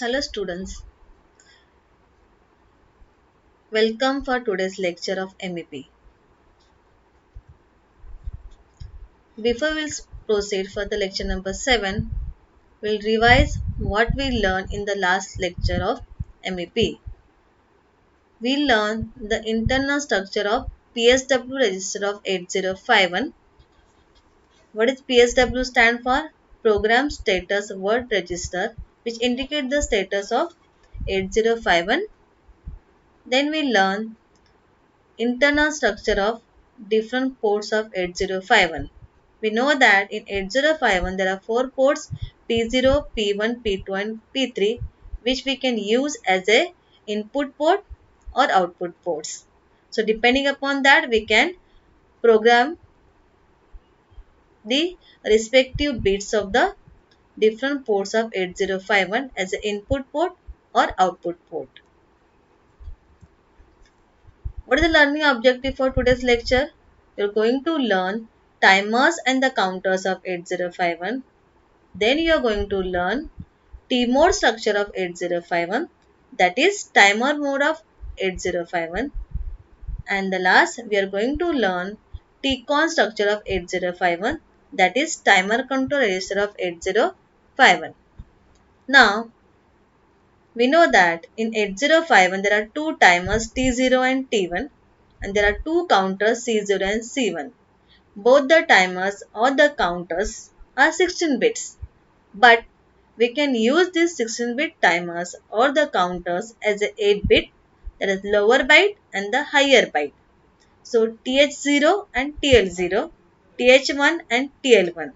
Hello students, welcome for today's lecture of MEP. Before we'll proceed for the lecture number 7, we'll revise what we learned in the last lecture of MEP. We learned the internal structure of PSW register of 8051. What is PSW stand for? Program Status Word Register, which indicate the status of 8051. Then we learn internal structure of different ports of 8051. We know that in 8051 there are 4 ports P0, P1, P2 and P3 which we can use as a input port or output ports. So depending upon that we can program the respective bits of the different ports of 8051 as an input port or output port. What is the learning objective for today's lecture? You are going to learn timers and the counters of 8051. Then you are going to learn T-mode structure of 8051, that is timer mode of 8051. And the last we are going to learn T-con structure of 8051, that is timer control register of 8051. Now we know that in 8051 there are two timers T0 and T1 and there are two counters C0 and C1. Both the timers or the counters are 16 bits, but we can use these 16-bit timers or the counters as a 8-bit, that is lower byte and the higher byte. So TH0 and TL0, TH1 and TL1.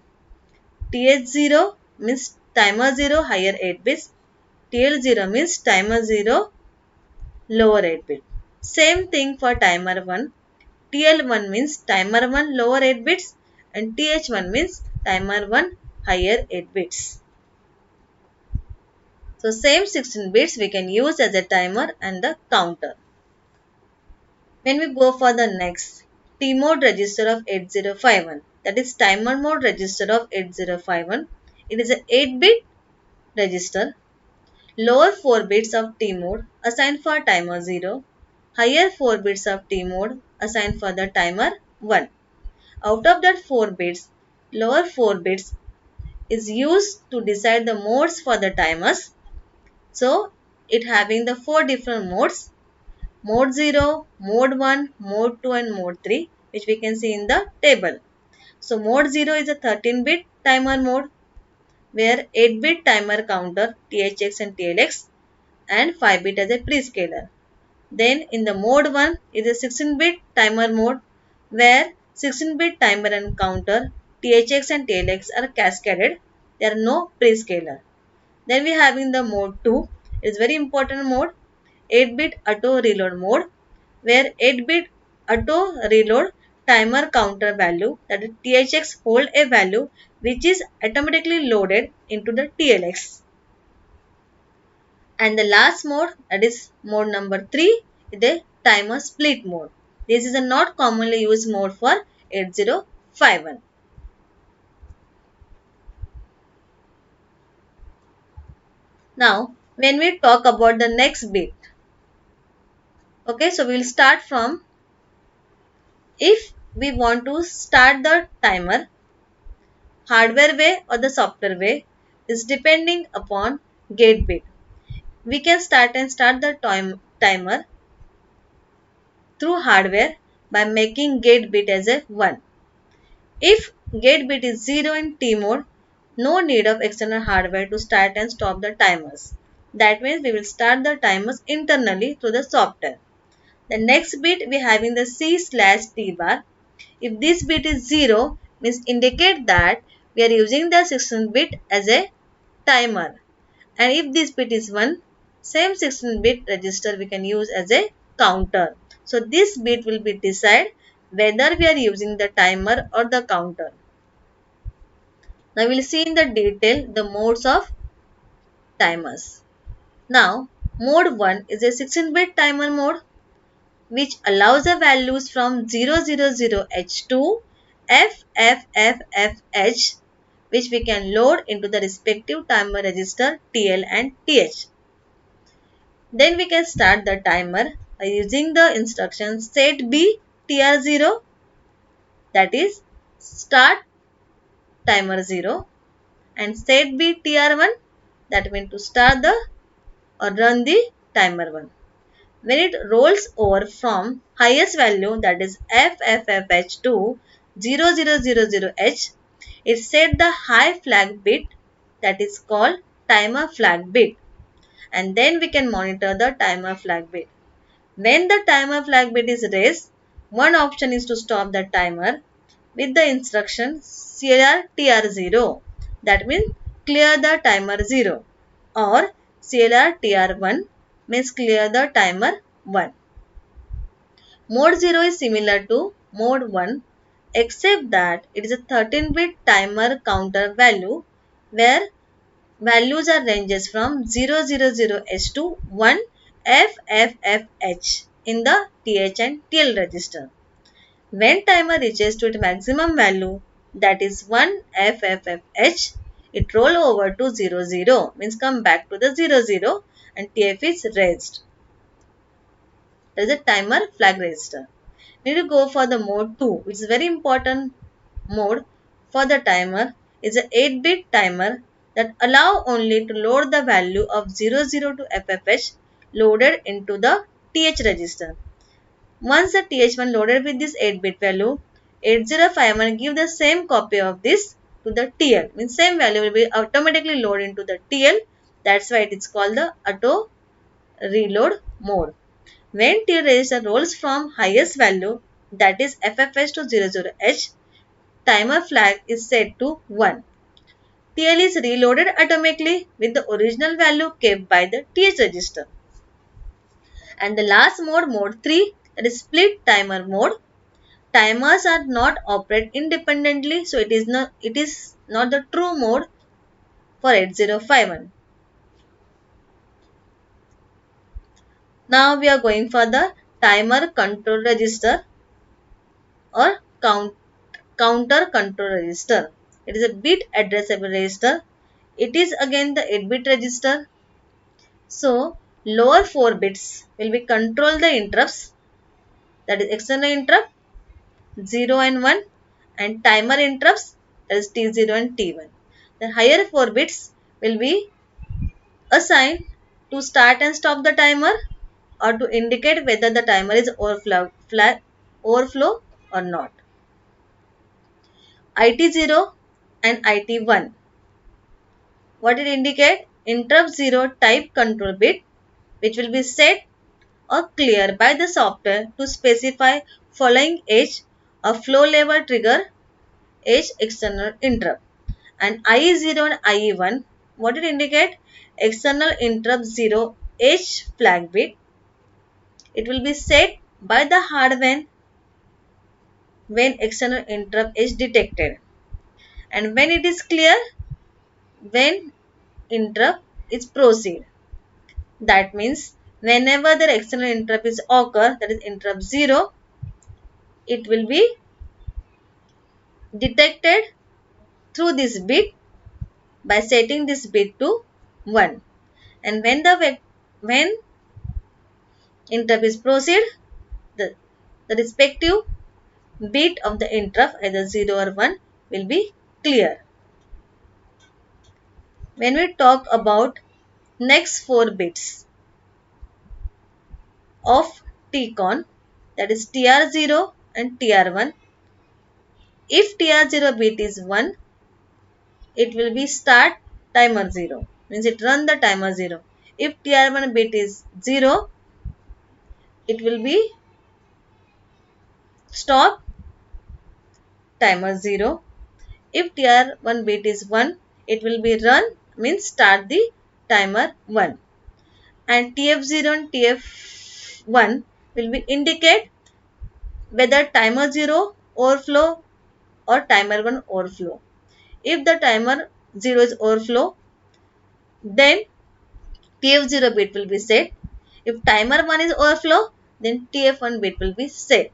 TH0 means timer 0 higher 8 bits, TL0 means timer 0 lower 8 bit. Same thing for timer 1. TL1 means timer 1 lower 8 bits and TH1 means timer 1 higher 8 bits. So same 16 bits we can use as a timer and the counter. When we go for the next T-mode register of 8051, that is timer mode register of 8051. It is an 8-bit register. Lower 4 bits of T-mode assigned for timer 0. Higher 4 bits of T-mode assigned for the timer 1. Out of that 4 bits, lower 4 bits is used to decide the modes for the timers. So, it having the 4 different modes. Mode 0, Mode 1, Mode 2 and Mode 3 which we can see in the table. So, Mode 0 is a 13-bit timer mode where 8-bit timer counter THX and TLX and 5-bit as a prescaler. Then in the Mode 1 is a 16-bit timer mode where 16-bit timer and counter THX and TLX are cascaded. There are no prescaler. Then we have in the Mode 2 is very important mode, 8-bit auto reload mode where 8-bit auto reload timer counter value, that is THX hold a value which is automatically loaded into the TLX. And the last mode, that is mode number 3, is the timer split mode. This is a not commonly used mode for 8051. Now, when we talk about the next bit, okay, so we will start from, if we want to start the timer, hardware way or the software way is depending upon gate bit. We can start the timer through hardware by making gate bit as a 1. If gate bit is 0 in T mode, no need of external hardware to start and stop the timers. That means we will start the timers internally through the software. The next bit we having the C/T bar. If this bit is 0, means indicate that we are using the 16 bit as a timer. And if this bit is 1, same 16 bit register we can use as a counter. So this bit will be decide whether we are using the timer or the counter. Now we will see in the detail the modes of timers. Now mode 1 is a 16-bit timer mode which allows the values from 000H to FFFFH which we can load into the respective timer register TL and TH. Then we can start the timer by using the instruction set B TR0, that is start timer 0, and set B TR1, that means to start the or run the timer 1. When it rolls over from highest value, that is FFFH to 0000H, it set the high flag bit, that is called timer flag bit, and then we can monitor the timer flag bit. When the timer flag bit is raised, one option is to stop the timer with the instruction clear TR0, that means clear the timer 0, or clear TR1 means clear the timer 1. Mode 0 is similar to mode 1 except that it is a 13-bit timer counter value where values are ranges from 000H to 1FFFH in the TH and TL register. When timer reaches to its maximum value, that is 1FFFH, it roll over to 00, means come back to the 00, and TF is raised. That is a timer flag register. We need to go for the mode 2, which is very important mode for the timer. Is a 8-bit timer that allow only to load the value of 00 to FFH loaded into the TH register. Once the TH1 loaded with this 8-bit value, 8051 give the same copy of this to the TL. Means same value will be automatically loaded into the TL. That's why it is called the auto reload mode. When TL register rolls from highest value, that is FFH to 00H, timer flag is set to 1. TL is reloaded automatically with the original value kept by the TH register. And the last mode, mode 3, that is split timer mode. Timers are not operate independently, so it is not the true mode for 8051. Now we are going for the timer control register or counter control register. It is a bit addressable register. It is again the 8-bit register. So lower 4 bits will be control the interrupts, that is external interrupt 0 and 1, and timer interrupts, that is T0 and T1. The higher 4 bits will be assigned to start and stop the timer or to indicate whether the timer is overflow or not. IT0 and IT1. What it indicate? Interrupt 0 type control bit, which will be set or clear by the software to specify following edge or flow level trigger edge external interrupt. And IE0 and IE1, what it indicate? External interrupt 0 edge flag bit. It will be set by the hardware when external interrupt is detected. And when it is clear, when interrupt is proceed. That means whenever the external interrupt is occur, that is interrupt 0, it will be detected through this bit by setting this bit to 1. And when interrupt is proceed, the respective bit of the interrupt either 0 or 1 will be clear. When we talk about next 4 bits of TCON, that is TR0 and TR1, if TR0 bit is 1, it will be start timer 0, means it run the timer 0. If TR1 bit is 0, it will be stop timer 0. If TR1 bit is 1, it will be run, means start the timer 1. And TF0 and TF1 will be indicate whether timer 0 overflow or timer 1 overflow. If the timer 0 is overflow, then TF0 bit will be set. If timer 1 is overflow, then TF1 bit will be set.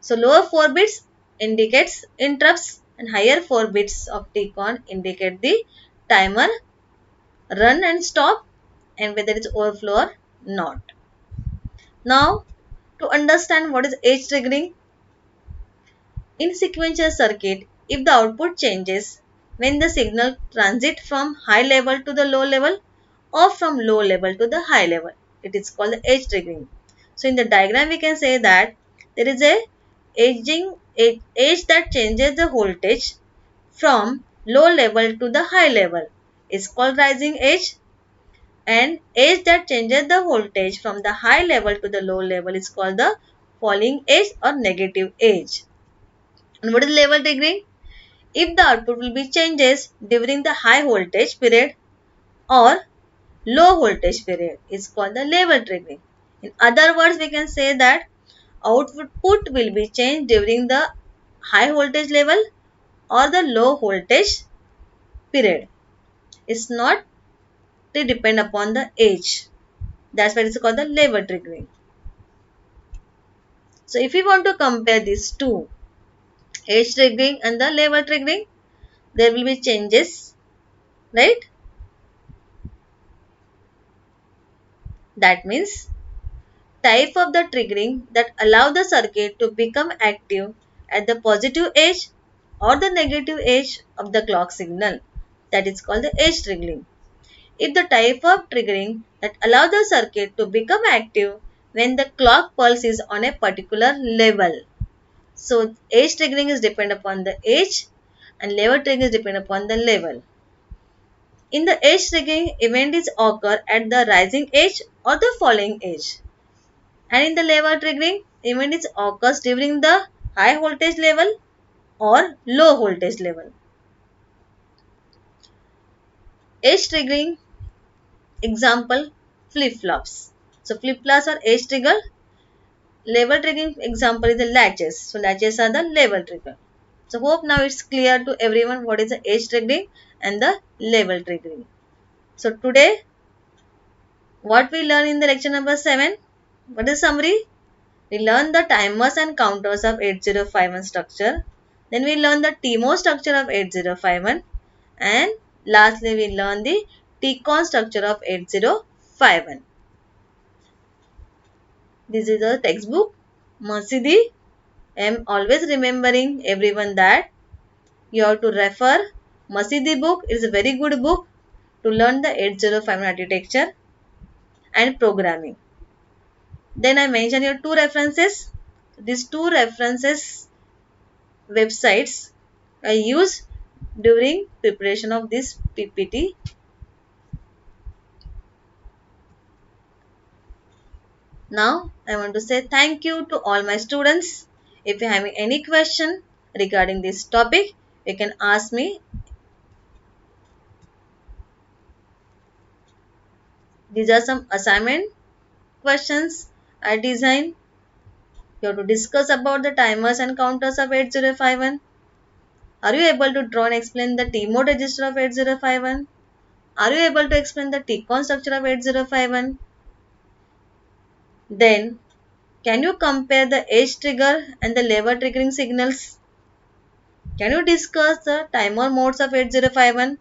So lower 4 bits indicates interrupts and higher 4 bits of TCON indicate the timer run and stop and whether it's overflow or not. Now, to understand what is age triggering, in sequential circuit, if the output changes when the signal transit from high level to the low level or from low level to the high level, it is called the age triggering. So in the diagram we can say that there is a age that changes the voltage from low level to the high level is called rising age, and age that changes the voltage from the high level to the low level is called the falling age or negative age. And what is level triggering? If the output will be changes during the high voltage period or low voltage period is called the level triggering. In other words, we can say that output will be changed during the high voltage level or the low voltage period. It's not to depend upon the age. That's why it's called the level triggering. So if we want to compare these two, age triggering and the level triggering, there will be changes, right? That means type of the triggering that allow the circuit to become active at the positive edge or the negative edge of the clock signal. That is called the age triggering. If the type of triggering that allow the circuit to become active when the clock pulse is on a particular level. So age triggering is depend upon the age and level triggering is depend upon the level. In the age triggering, event is occur at the rising edge or the falling edge. And in the level triggering, event is occurs during the high voltage level or low voltage level. Age triggering example, flip-flops. So flip-flops are age trigger. Level triggering example is the latches. So latches are the level trigger. So hope now it's clear to everyone what is the age triggering and the level triggering. So today what we learn in the lecture number 7? What is summary? We learn the timers and counters of 8051 structure. Then we learn the TMOS structure of 8051. And lastly we learn the TCON structure of 8051. This is a textbook. Masidi. I am always remembering everyone that you have to refer Masidi book. It is a very good book to learn the 8051 architecture and programming. Then I mention your two references. These two references websites I use during preparation of this PPT. Now I want to say thank you to all my students. If you have any question regarding this topic, you can ask me. These are some assignment questions I designed. You have to discuss about the timers and counters of 8051. Are you able to draw and explain the T mode register of 8051? Are you able to explain the TCON structure of 8051? Then, can you compare the age trigger and the lever triggering signals? Can you discuss the timer modes of 8051?